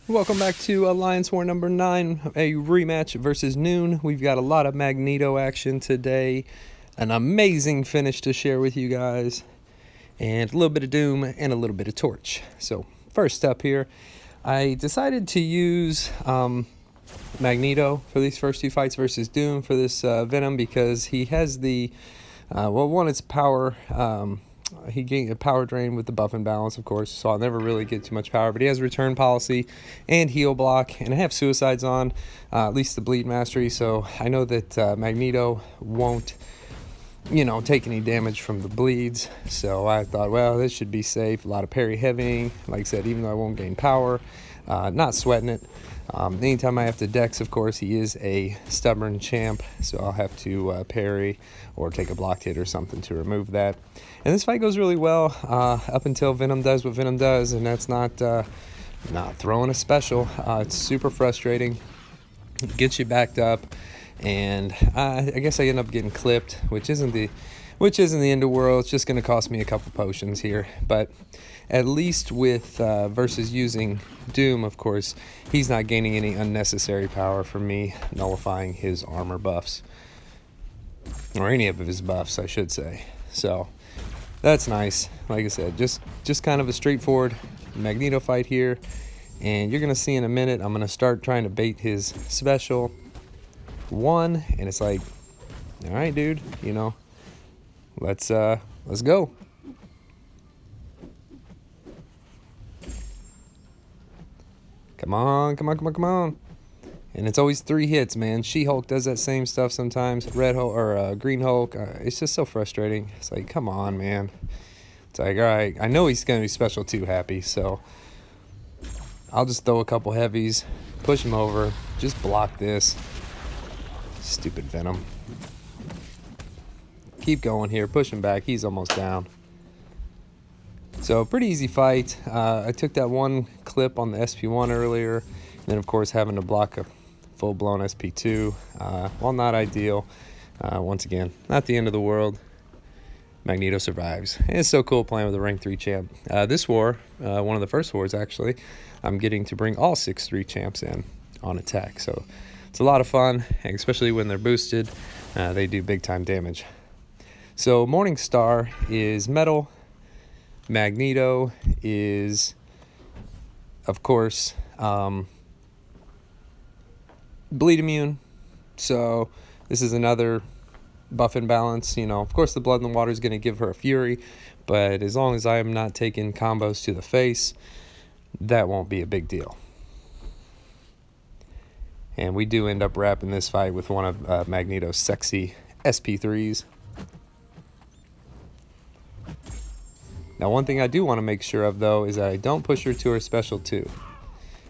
Welcome back to Alliance War number 9, a rematch versus Newn. We've got a lot of Magneto action today, an amazing finish to share with you guys, and a little bit of Doom and a little bit of Torch. So first up here, I decided to use Magneto for these first two fights versus Doom for this Venom because he has the, it's power. He gained a power drain with the buff and balance, of course, so I'll never really get too much power, but he has return policy and heal block, and I have suicides on, at least the bleed mastery, so I know that Magneto won't, take any damage from the bleeds, so I thought, well, this should be safe. A lot of parry heavying, like I said, even though I won't gain power, not sweating it. Anytime I have to dex, of course, he is a stubborn champ, so I'll have to parry or take a blocked hit or something to remove that. And this fight goes really well up until Venom does what Venom does, and that's not throwing a special. It's super frustrating. It gets you backed up, and I guess I end up getting clipped, which isn't the end of the world. It's just going to cost me a couple potions here, but at least with versus using Doom, of course, he's not gaining any unnecessary power from me nullifying his armor buffs, or any of his buffs, I should say. So that's nice. Like I said, just kind of a straightforward Magneto fight here, and you're gonna see in a minute I'm gonna start trying to bait his special one, and it's like, all right, dude, let's go. Come on. And it's always 3 hits, man. She-Hulk does that same stuff sometimes. Red Hulk or Green Hulk. It's just so frustrating. It's like, come on, man. It's like, all right, I know he's going to be special 2 happy, so I'll just throw a couple heavies, push him over, just block this. Stupid Venom. Keep going here, push him back. He's almost down. So pretty easy fight. I took that one clip on the SP1 earlier, and then of course having to block a full-blown SP2, while not ideal, once again, not the end of the world. Magneto survives. And it's so cool playing with a rank 3 champ. This war, one of the first wars actually, I'm getting to bring all 6-3 champs in on attack. So it's a lot of fun, and especially when they're boosted, they do big time damage. So Morningstar is metal. Magneto is, of course, bleed immune, so this is another buff and balance. Of course the blood in the water is going to give her a fury, but as long as I am not taking combos to the face, that won't be a big deal. And we do end up wrapping this fight with one of Magneto's sexy SP3s. Now, one thing I do want to make sure of, though, is that I don't push her to her special 2.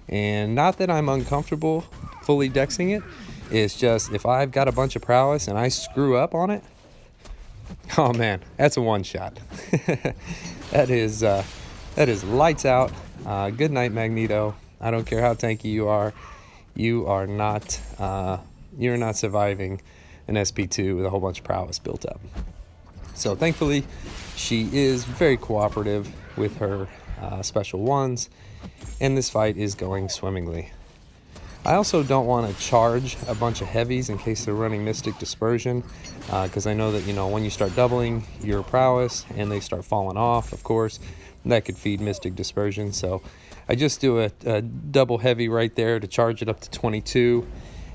And not that I'm uncomfortable fully dexing it. It's just if I've got a bunch of prowess and I screw up on it, oh man, that's a one-shot. That is lights out. Good night, Magneto. I don't care how tanky you are. You're not surviving an SP2 with a whole bunch of prowess built up. So thankfully, she is very cooperative with her special ones, and this fight is going swimmingly. I also don't want to charge a bunch of heavies in case they're running Mystic Dispersion, because I know that, when you start doubling your prowess and they start falling off, of course, that could feed Mystic Dispersion. So I just do a double heavy right there to charge it up to 22,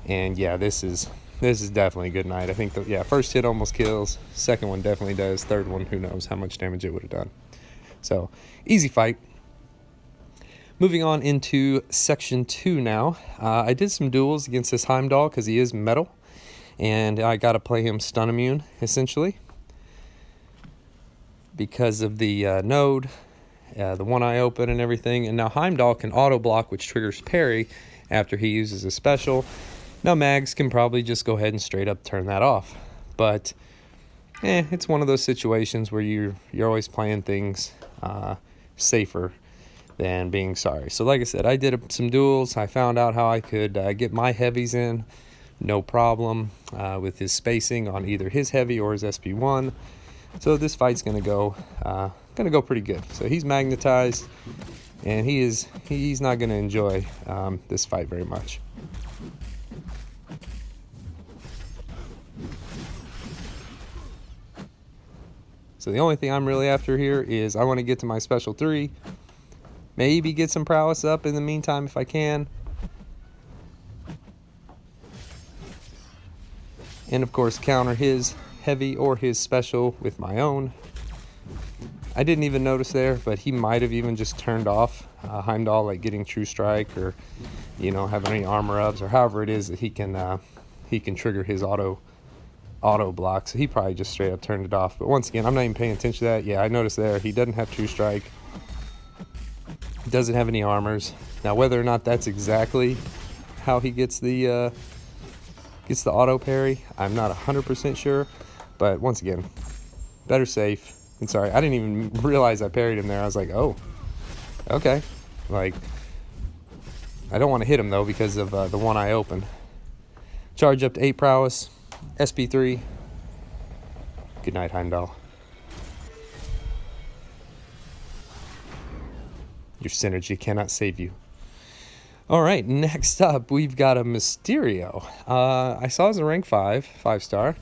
and yeah, this is definitely a good night. I think first hit almost kills. Second one definitely does. Third one, who knows how much damage it would have done. So, easy fight. Moving on into section 2 now. I did some duels against this Heimdall because he is metal, and I got to play him stun immune, essentially, because of the node, the one eye open and everything. And now Heimdall can auto block, which triggers parry after he uses a special. Now Mags can probably just go ahead and straight up turn that off, but it's one of those situations where you're always playing things safer than being sorry. So like I said, I did some duels. I found out how I could get my heavies in, no problem, with his spacing on either his heavy or his SP1. So this fight's gonna go pretty good. So he's magnetized. and he's not going to enjoy this fight very much. So the only thing I'm really after here is I want to get to my special 3. Maybe get some prowess up in the meantime if I can. And of course counter his heavy or his special with my own. I didn't even notice there, but he might have even just turned off Heimdall, like getting True Strike, or having any armor ups, or however it is that he can trigger his auto block. So he probably just straight up turned it off. But once again, I'm not even paying attention to that. Yeah, I noticed there he doesn't have True Strike. He doesn't have any armors. Now whether or not that's exactly how he gets the auto parry, I'm not 100% sure. But once again, better safe. And sorry, I didn't even realize I parried him there. I was like, oh, okay. Like, I don't want to hit him though because of the one eye open. Charge up to 8 prowess. SP3. Good night, Heimdall. Your synergy cannot save you. All right, next up, we've got a Mysterio. I saw as a rank 5-star,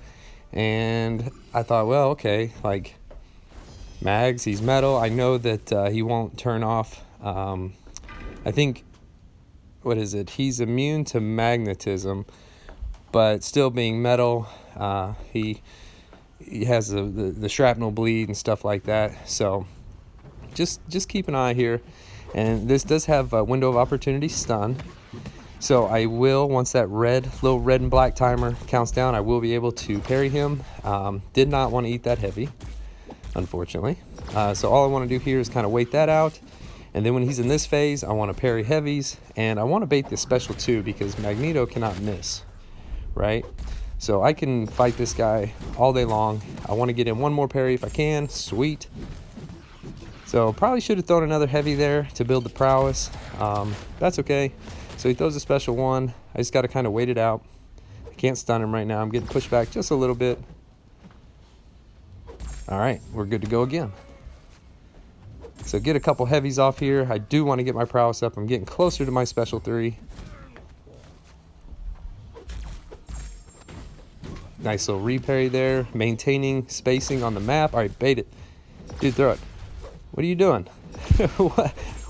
and I thought, well, okay, like, Mags, he's metal. I know that he won't turn off. I think, what is it? He's immune to magnetism, but still being metal, he has the shrapnel bleed and stuff like that. So just keep an eye here. And this does have a window of opportunity stun. So I will, once that little red and black timer counts down, I will be able to parry him. Did not want to eat that heavy, unfortunately. So all I want to do here is kind of wait that out. And then when he's in this phase, I want to parry heavies. And I want to bait this special too, because Magneto cannot miss, right? So I can fight this guy all day long. I want to get in one more parry if I can. Sweet. So probably should have thrown another heavy there to build the prowess. That's okay. So he throws a special one. I just got to kind of wait it out. I can't stun him right now. I'm getting pushed back just a little bit. All right, we're good to go again. So get a couple heavies off here. I do want to get my prowess up. I'm getting closer to my special 3. Nice little reparry there. Maintaining spacing on the map. All right, bait it. Dude, throw it. What are you doing?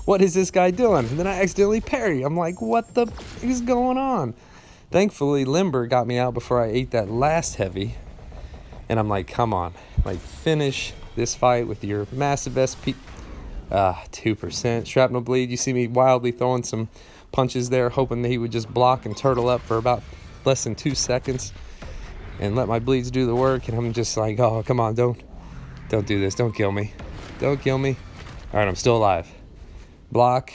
What is this guy doing? And then I accidentally parry. I'm like, what the is going on? Thankfully, Limber got me out before I ate that last heavy. And I'm like, come on. Like, finish this fight with your massive SP. 2%. Shrapnel bleed. You see me wildly throwing some punches there, hoping that he would just block and turtle up for about less than 2 seconds and let my bleeds do the work. And I'm just like, oh, come on, don't do this. Don't kill me. Don't kill me. All right, I'm still alive. Block.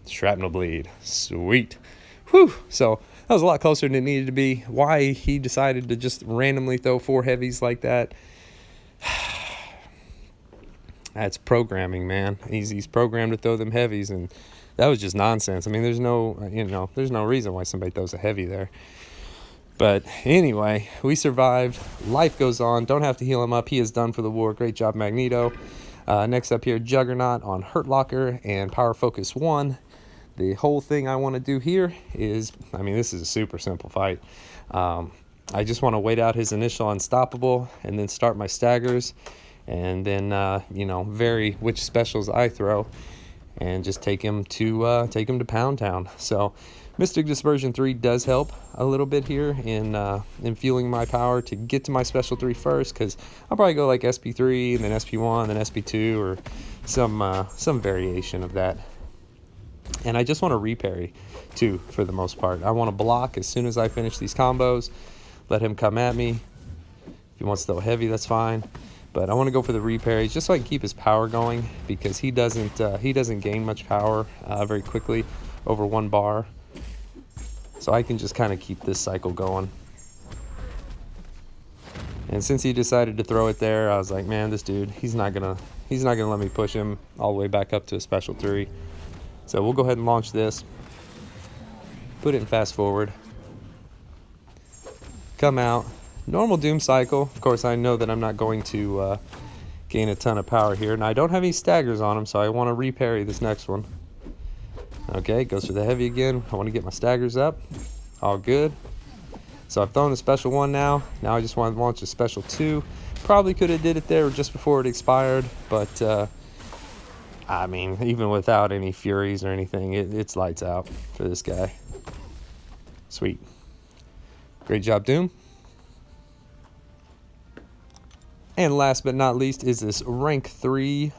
Shrapnel bleed. Sweet. Whew. So that was a lot closer than it needed to be. Why he decided to just randomly throw 4 heavies like that. That's programming, man. He's programmed to throw them heavies, and that was just nonsense. I mean, there's no reason why somebody throws a heavy there. But anyway, we survived. Life goes on. Don't have to heal him up. He is done for the war. Great job, Magneto. Next up here, Juggernaut on Hurt Locker and Power Focus 1. The whole thing I want to do here is, I mean, this is a super simple fight. I just want to wait out his initial unstoppable and then start my staggers. And then, vary which specials I throw and just take him to Pound Town. So Mystic Dispersion 3 does help a little bit here in fueling my power to get to my special 3 first, because I'll probably go like SP3 and then SP1 then SP2 or some variation of that. And I just want to reparry too for the most part. I want to block as soon as I finish these combos, let him come at me. If he wants to throw heavy, that's fine. But I want to go for the reparries just so I can keep his power going, because he doesn't gain much power very quickly over 1 bar. So I can just kind of keep this cycle going. And since he decided to throw it there, I was like, man, this dude, he's not gonna let me push him all the way back up to a special 3. So we'll go ahead and launch this. Put it in fast forward. Come out. Normal Doom cycle. Of course, I know that I'm not going to gain a ton of power here. Now I don't have any staggers on him, so I want to reparry this next one. Okay, goes for the heavy again. I want to get my staggers up. All good. So I've thrown the special 1 now. Now I just want to launch a special 2. Probably could have did it there just before it expired, but I mean, even without any furies or anything, it's lights out for this guy. Sweet. Great job, Doom. And last but not least is this rank 3.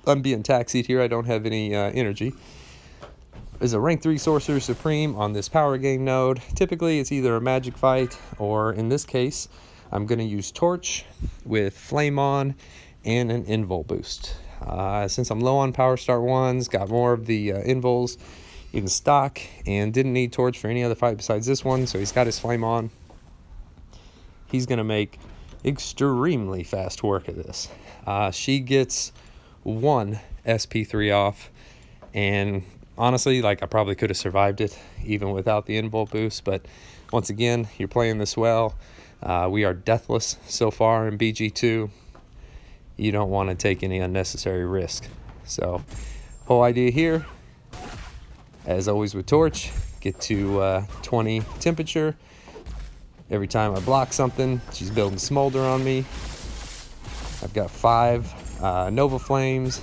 I'm being taxied here. I don't have any energy. Is a rank 3 Sorcerer Supreme on this power game node. Typically, it's either a magic fight or, in this case, I'm going to use Torch with Flame On and an Invul boost. Since I'm low on Power Start 1s, got more of the Invuls in stock, and didn't need Torch for any other fight besides this one, so he's got his Flame On. He's going to make extremely fast work of this. She gets 1 SP3 off, and honestly, like, I probably could have survived it even without the Invul boost, but once again, you're playing this well. We are deathless so far in BG2. You don't want to take any unnecessary risk. So, whole idea here, as always with Torch, get to 20 temperature. Every time I block something, she's building Smolder on me. I've got 5 Nova Flames.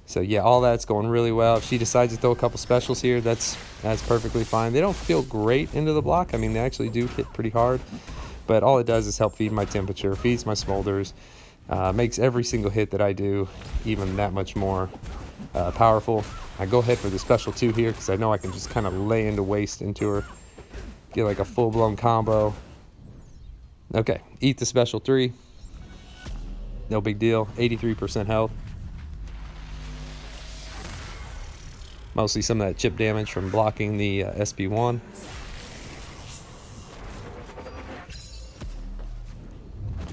So yeah, all that's going really well. If she decides to throw a couple specials here, that's perfectly fine. They don't feel great into the block. I mean, they actually do hit pretty hard, but all it does is help feed my temperature, feeds my smolders, makes every single hit that I do even that much more powerful. I go ahead for the special 2 here because I know I can just kind of lay into waste into her, get like a full-blown combo. Okay, eat the special 3. No big deal, 83% health. Mostly some of that chip damage from blocking the SP1.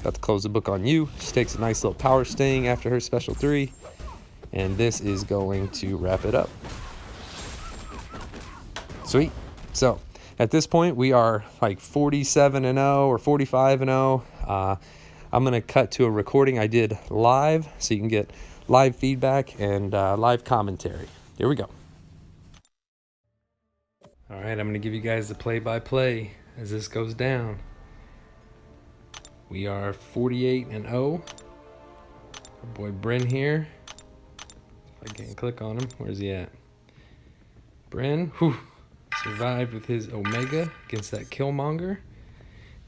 About to close the book on you. She takes a nice little power sting after her special 3. And this is going to wrap it up. Sweet. So, at this point, we are like 47-0 or 45-0. I'm going to cut to a recording I did live, so you can get live feedback and live commentary. Here we go. All right, I'm going to give you guys the play-by-play as this goes down. We are 48-0. Our boy Bryn here. If I can click on him, where's he at? Bryn, survived with his Omega against that Killmonger.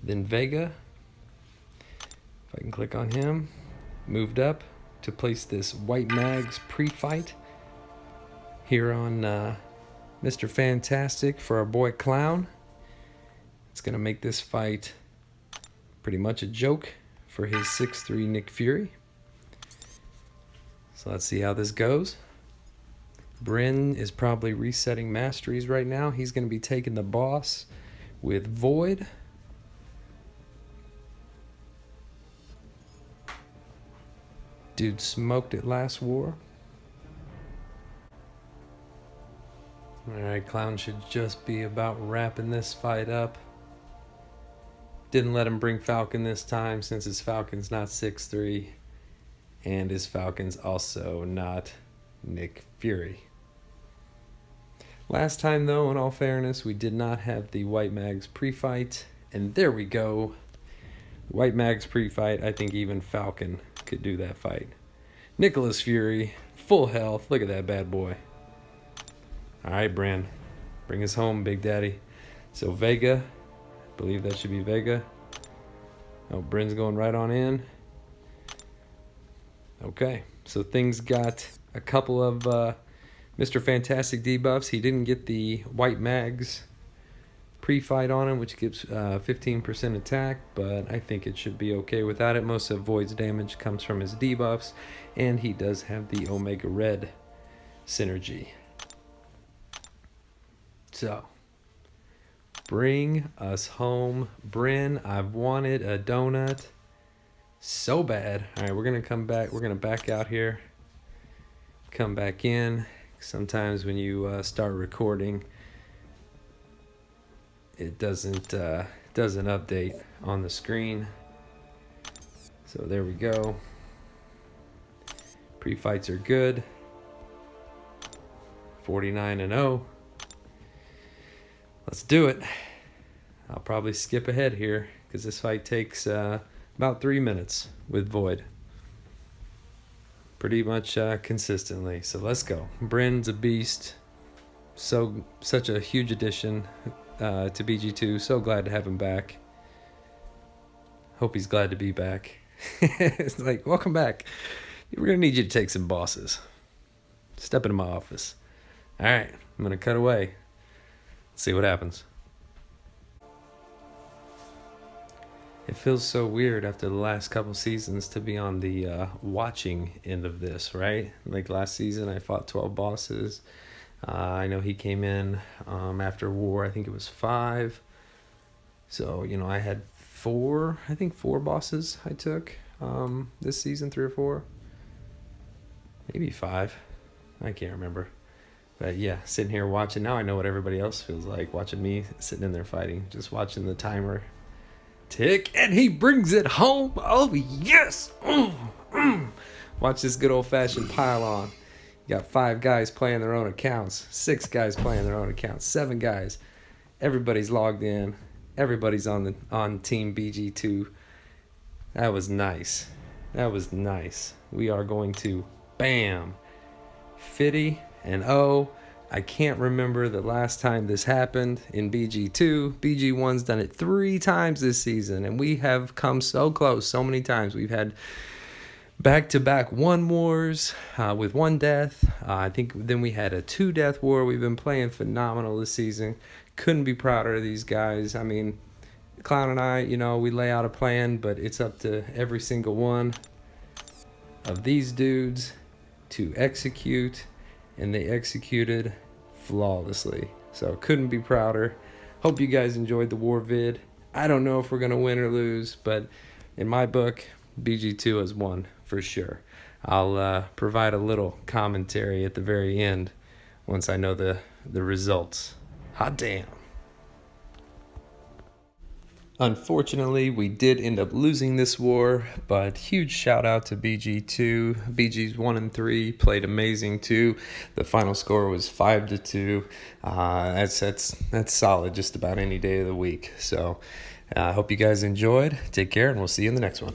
Then Vega, if I can click on him, moved up to place this White Mags pre-fight here on Mr. Fantastic for our boy Clown. It's going to make this fight pretty much a joke for his 6'3" Nick Fury. So let's see how this goes. Bryn is probably resetting masteries right now. He's going to be taking the boss with Void. Dude smoked it last war. Alright, Clown should just be about wrapping this fight up. Didn't let him bring Falcon this time since his Falcon's not 6'3", and his Falcon's also not Nick Fury. Last time though, in all fairness, we did not have the White Mags pre-fight, and there we go. White Mags pre-fight, I think even Falcon could do that fight. Nicholas Fury, full health, look at that bad boy. Alright, Bryn, bring us home, Big Daddy. So Vega, I believe that should be Vega. Oh, Bryn's going right on in. Okay, so things got a couple of Mr. Fantastic debuffs. He didn't get the White Mags pre-fight on him, which gives 15% attack, but I think it should be okay without it. Most of Void's damage comes from his debuffs, and he does have the Omega Red synergy. So, bring us home, Bryn. I've wanted a donut so bad. All right, we're gonna come back. We're gonna back out here, come back in. Sometimes when you start recording, it doesn't update on the screen. So there we go. Pre-fights are good. 49-0. Let's do it. I'll probably skip ahead here because this fight takes about 3 minutes with Void. Pretty much consistently. So let's go. Bryn's a beast. Such a huge addition to BG2. So glad to have him back. Hope he's glad to be back. It's like, welcome back. We're going to need you to take some bosses. Step into my office. All right, I'm going to cut away. See what happens. It feels so weird after the last couple seasons to be on the watching end of this, right? Like last season, I fought 12 bosses. I know he came in after war. I think it was 5. So, you know, I had 4 bosses I took this season, 3 or 4. Maybe 5. I can't remember. But yeah, sitting here watching. Now I know what everybody else feels like, watching me sitting in there fighting. Just watching the timer tick, and he brings it home. Oh, yes. Watch this good old-fashioned pile on. You got 5 guys playing their own accounts. 6 guys playing their own accounts. 7 guys. Everybody's logged in. Everybody's on Team BG2. That was nice. That was nice. We are going to, bam, 50-0. I can't remember the last time this happened in BG2. BG1's done it 3 times this season, and we have come so close so many times. We've had back-to-back 1 wars with 1 death. I think then we had a 2-death war. We've been playing phenomenal this season. Couldn't be prouder of these guys. I mean, Clown and I, you know, we lay out a plan, but it's up to every single one of these dudes to execute, and they executed flawlessly. So couldn't be prouder. Hope you guys enjoyed the war vid. I don't know if we're going to win or lose, but in my book, BG2 has won for sure. I'll provide a little commentary at the very end once I know the results. Hot damn. Unfortunately, we did end up losing this war, but huge shout out to BG2. BG's 1 and 3 played amazing too. The final score was 5-2. That's solid just about any day of the week. So I hope you guys enjoyed. Take care, and we'll see you in the next one.